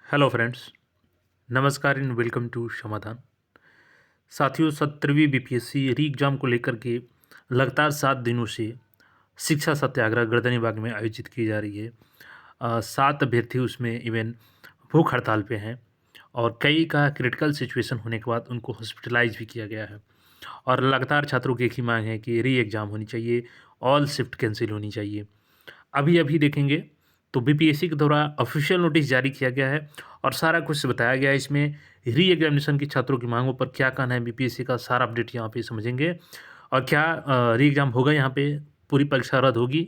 Hello friends, नमस्कार and welcome to समाधान। साथियों, 17वीं बीपीएससी री एग्ज़ाम को लेकर के लगातार 7 दिनों से शिक्षा सत्याग्रह गर्दनीबाग में आयोजित की जा रही है। 7 अभ्यर्थी उसमें इवन भूख हड़ताल पे हैं और कई का क्रिटिकल सिचुएशन होने के बाद उनको हॉस्पिटलाइज भी किया गया है। और लगातार छात्रों की एक ही मांग है कि री एग्ज़ाम होनी चाहिए, ऑल शिफ्ट कैंसिल होनी चाहिए। अभी-अभी देखेंगे तो बीपीएससी के द्वारा ऑफिशियल नोटिस जारी किया गया है और सारा कुछ बताया गया है इसमें। री एग्जामिनेशन की छात्रों की मांगों पर क्या कहना है बीपीएससी का, सारा अपडेट यहाँ पे समझेंगे। और क्या री एग्ज़ाम होगा, यहाँ पे पूरी परीक्षा रद्द होगी।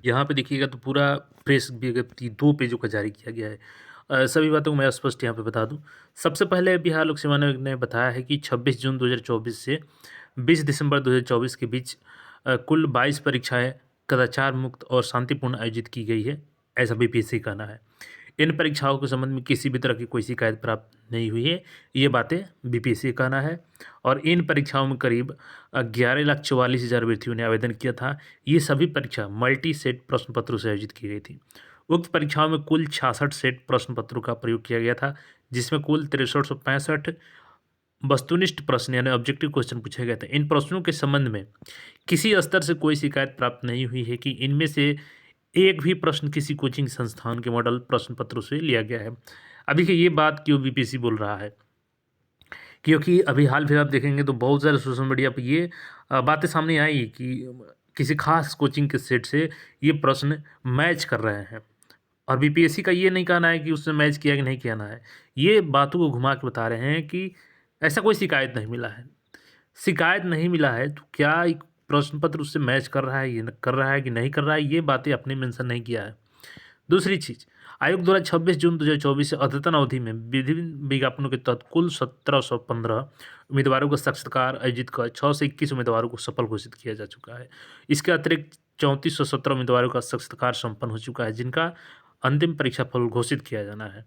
यहाँ पे देखिएगा तो पूरा प्रेस विज्ञप्ति 2 पेजों का जारी किया गया है। सभी बातों को मैं स्पष्ट यहाँ पे बता दूँ। सबसे पहले बिहार लोक सेवा आयोग ने बताया है कि 26 जून 2024 से 20 दिसंबर 2024 के बीच कुल 22 परीक्षाएँ कदाचार मुक्त और शांतिपूर्ण आयोजित की गई है, ऐसा बीपीएससी का कहना है। इन परीक्षाओं के संबंध में किसी भी तरह की कोई शिकायत प्राप्त नहीं हुई है, ये बातें बीपीएससी का कहना है। और इन परीक्षाओं में करीब 11,44,000 अभ्यर्थियों ने आवेदन किया था। ये सभी परीक्षा मल्टी सेट प्रश्न पत्रों से आयोजित की गई थी। उक्त परीक्षाओं में कुल 66 सेट प्रश्न पत्रों का प्रयोग किया गया था, जिसमें कुल 6365 वस्तुनिष्ठ प्रश्न यानी ऑब्जेक्टिव क्वेश्चन पूछे गए थे। इन प्रश्नों के संबंध में किसी स्तर से कोई शिकायत प्राप्त नहीं हुई है कि इनमें से एक भी प्रश्न किसी कोचिंग संस्थान के मॉडल प्रश्न पत्रों से लिया गया है। अभी की ये बात क्यों बीपीएससी बोल रहा है? क्योंकि अभी हाल फिलहाल देखेंगे तो बहुत सारे सोशल मीडिया पे ये बातें सामने आई कि किसी खास कोचिंग के सेट से ये प्रश्न मैच कर रहे हैं। और बीपीएससी का ये नहीं कहना है कि उसने मैच किया कि नहीं किया ना है। ये बातों को घुमा के बता रहे हैं कि ऐसा कोई शिकायत नहीं मिला है। शिकायत नहीं मिला है तो क्या एक प्रश्न पत्र उससे मैच कर रहा है, ये कर रहा है कि नहीं कर रहा है, ये बातें आपने मेंशन नहीं किया है। दूसरी चीज़, आयोग द्वारा 26 जून 2024 से अद्यतन अवधि में विभिन्न विज्ञापनों के तहत कुल 1715 उम्मीदवारों का साक्षात्कार आयोजित कर 6 से 21 उम्मीदवारों को सफल घोषित किया जा चुका है। इसके अतिरिक्त 3417 उम्मीदवारों का साक्षात्कार संपन्न हो चुका है, जिनका अंतिम परीक्षा फल घोषित किया जाना है।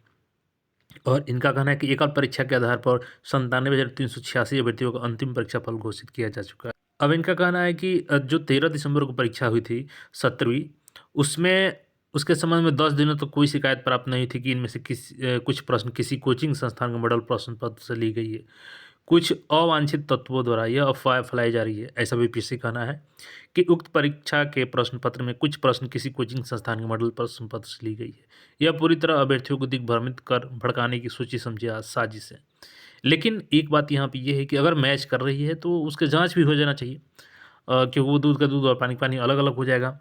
और इनका कहना है कि एकल परीक्षा के आधार पर 97,386 अभ्यर्थियों का अंतिम परीक्षा फल घोषित किया जा चुका है। अब इनका कहना है कि जो 13 दिसंबर को परीक्षा हुई थी 17वीं, उसमें उसके संबंध में 10 दिनों तक कोई शिकायत प्राप्त नहीं थी कि इनमें से कुछ प्रश्न किसी कोचिंग संस्थान के मॉडल प्रश्न पत्र से ली गई है। कुछ अवांछित तत्वों द्वारा यह अफवाह फैलाई जा रही है, ऐसा बीपीएससी कहना है कि उक्त परीक्षा के प्रश्न पत्र में कुछ प्रश्न किसी कोचिंग संस्थान के मॉडल प्रश्न पत्र से ली गई है। यह पूरी तरह अभ्यर्थियों को दिग्भ्रमित कर भड़काने की सोची समझी साजिश है। लेकिन एक बात यहाँ पे ये है कि अगर मैच कर रही है तो उसकी जाँच भी हो जाना चाहिए, क्योंकि वो दूध का दूध और पानी का पानी अलग-अलग हो जाएगा।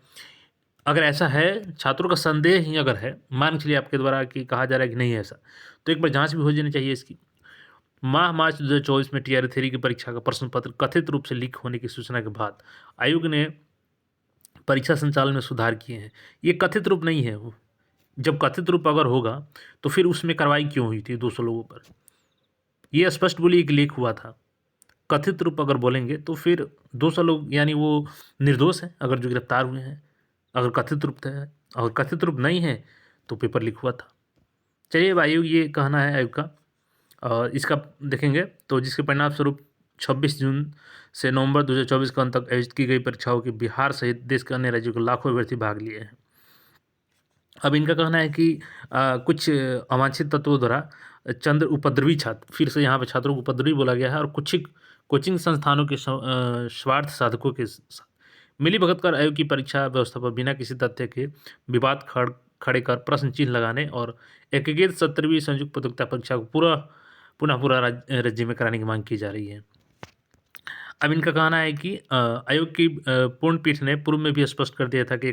अगर ऐसा है, छात्रों का संदेह ही अगर है, मान के चलिए आपके द्वारा कि कहा जा रहा है कि नहीं है ऐसा, तो एक बार जाँच भी हो जानी चाहिए इसकी। माह मार्च 2024 में टीआरई थ्री की परीक्षा का प्रश्न पत्र कथित रूप से लीक होने की सूचना के बाद आयोग ने परीक्षा संचालन में सुधार किए हैं। ये कथित रूप नहीं है वो। जब कथित रूप अगर होगा, तो फिर उसमें कार्रवाई क्यों हुई थी 200 लोगों पर? ये स्पष्ट बोलिए कि लीक हुआ था। कथित रूप अगर बोलेंगे तो फिर 200 लोग यानी वो निर्दोष हैं अगर जो गिरफ्तार हुए हैं, अगर कथित रूप है। अगर कथित रूप नहीं है तो पेपर लीक हुआ था। चलिए, अब आयोग ये कहना है आयोग का, और इसका देखेंगे तो जिसके परिणाम स्वरूप 26 जून से नवंबर 2024 के अंत तक आयोजित की गई परीक्षाओं के बिहार सहित देश के अन्य राज्यों के लाखों अभ्यर्थी भाग लिए हैं। अब इनका कहना है कि कुछ अवांछित तत्वों द्वारा चंद्र उपद्रवी छात्र, फिर से यहाँ पे छात्रों को उपद्रवी बोला गया है, और कुछ कोचिंग संस्थानों के स्वार्थ साधकों के साथ मिलीभगत कर आयोग की परीक्षा व्यवस्था पर बिना किसी तथ्य के विवाद खड़े कर प्रश्न चिन्ह लगाने और एकीकृत 17वीं संयुक्त प्रतियोगिता परीक्षा को पुनः राज्य में कराने की मांग की जा रही है। अब इनका कहना है कि आयोग की पूर्ण पीठ ने पूर्व में भी स्पष्ट कर दिया था कि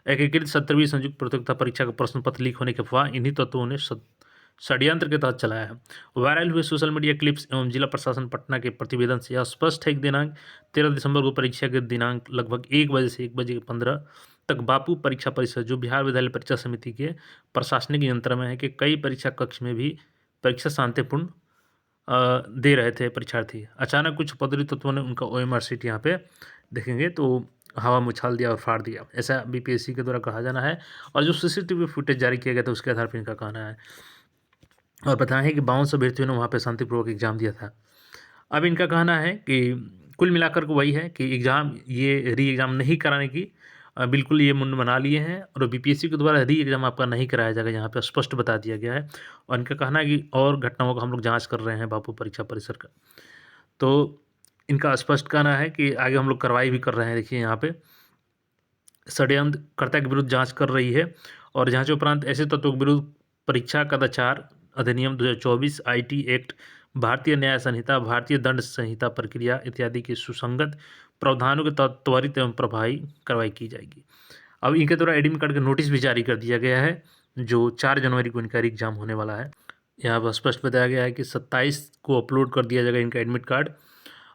एकीकृत 17वीं संयुक्त प्रतियोगिता परीक्षा का प्रश्न पत्र लीक होने की अफवाह इन्हीं तत्वों ने षड्यंत्र के तहत चलाया है। वायरल हुए सोशल मीडिया क्लिप्स एवं जिला प्रशासन पटना के प्रतिवेदन से यह स्पष्ट है कि दिनांक 13 दिसंबर को परीक्षा के दिनांक लगभग 1 बजे से 1 बजे 15 तक बापू परीक्षा परिसर, जो बिहार विद्यालय परीक्षा समिति के प्रशासनिक नियंत्रण में है, कि कई परीक्षा कक्ष में भी परीक्षा शांतिपूर्ण दे रहे थे परीक्षार्थी। अचानक कुछ उपद्रवी तत्वों ने उनका ओएमआर शीट यहाँ पे देखेंगे तो हवा में उछाल दिया और फाड़ दिया, ऐसा बीपीएससी के द्वारा कहा जाना है। और जो सीसीटीवी फुटेज जारी किया गया था उसके आधार पर इनका कहना है। और बताएं कि 52 अभ्यर्थियों ने वहाँ पे शांतिपूर्वक एग्जाम दिया था। अब इनका कहना है कि कुल मिलाकर के वही है कि एग्ज़ाम, ये री एग्ज़ाम नहीं कराने की बिल्कुल ये मुंड बना लिए हैं और बीपीएससी के द्वारा री एग्ज़ाम आपका नहीं कराया जाएगा, यहाँ पे स्पष्ट बता दिया गया है। और इनका कहना है कि और घटनाओं का हम लोग जाँच कर रहे हैं बापू परीक्षा परिसर का। तो इनका स्पष्ट कहना है कि आगे हम लोग कार्रवाई भी कर रहे हैं। देखिए यहाँ पे षड्यंत्रकर्ता के विरुद्ध जाँच कर रही है और जाँच उपरांत ऐसे तत्वों के विरुद्ध परीक्षा कदाचार अधिनियम 2024, आईटी एक्ट, भारतीय न्याय संहिता, भारतीय दंड संहिता प्रक्रिया इत्यादि के सुसंगत प्रावधानों के तहत त्वरित एवं प्रभावी कार्रवाई की जाएगी। अब इनके द्वारा एडमिट कार्ड का नोटिस भी जारी कर दिया गया है, जो 4 जनवरी को इनका एग्ज़ाम होने वाला है। यहाँ पर स्पष्ट बताया गया है कि 27 को अपलोड कर दिया जाएगा इनका एडमिट कार्ड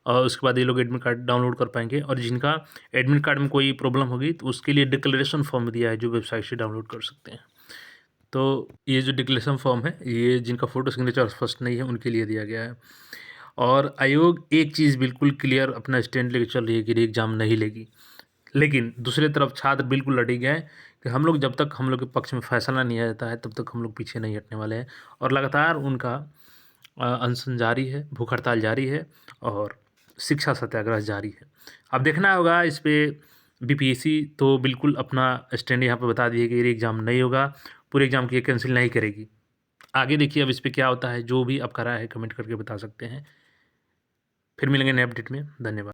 और उसके बाद ये लोग एडमिट कार्ड डाउनलोड कर पाएंगे। और जिनका एडमिट कार्ड में कोई प्रॉब्लम होगी तो उसके लिए डिक्लेरेशन फॉर्म दिया है, जो वेबसाइट से डाउनलोड कर सकते हैं। तो ये जो डिक्लेरेशन फॉर्म है, ये जिनका फ़ोटो सिग्नेचर स्पष्ट नहीं है उनके लिए दिया गया है। और आयोग एक चीज़ बिल्कुल क्लियर अपना स्टैंड लेके चल रही है कि री एग्ज़ाम नहीं लेगी, लेकिन दूसरी तरफ छात्र बिल्कुल लड़ गए हैं कि हम लोग जब तक हम लोग के पक्ष में फैसला नहीं आ जाता है तब तक हम लोग पीछे नहीं हटने वाले हैं। और लगातार उनका अनशन जारी है, भूख हड़ताल जारी है और शिक्षा सत्याग्रह जारी है। अब देखना होगा इस पे बीपीएससी तो बिल्कुल अपना स्टैंड यहाँ पे बता दिए कि री एग्ज़ाम नहीं होगा, पूरे एग्ज़ाम की कैंसिल नहीं करेगी। आगे देखिए अब इस पे क्या होता है, जो भी आपका राय है कमेंट करके बता सकते हैं। फिर मिलेंगे नए अपडेट में। धन्यवाद।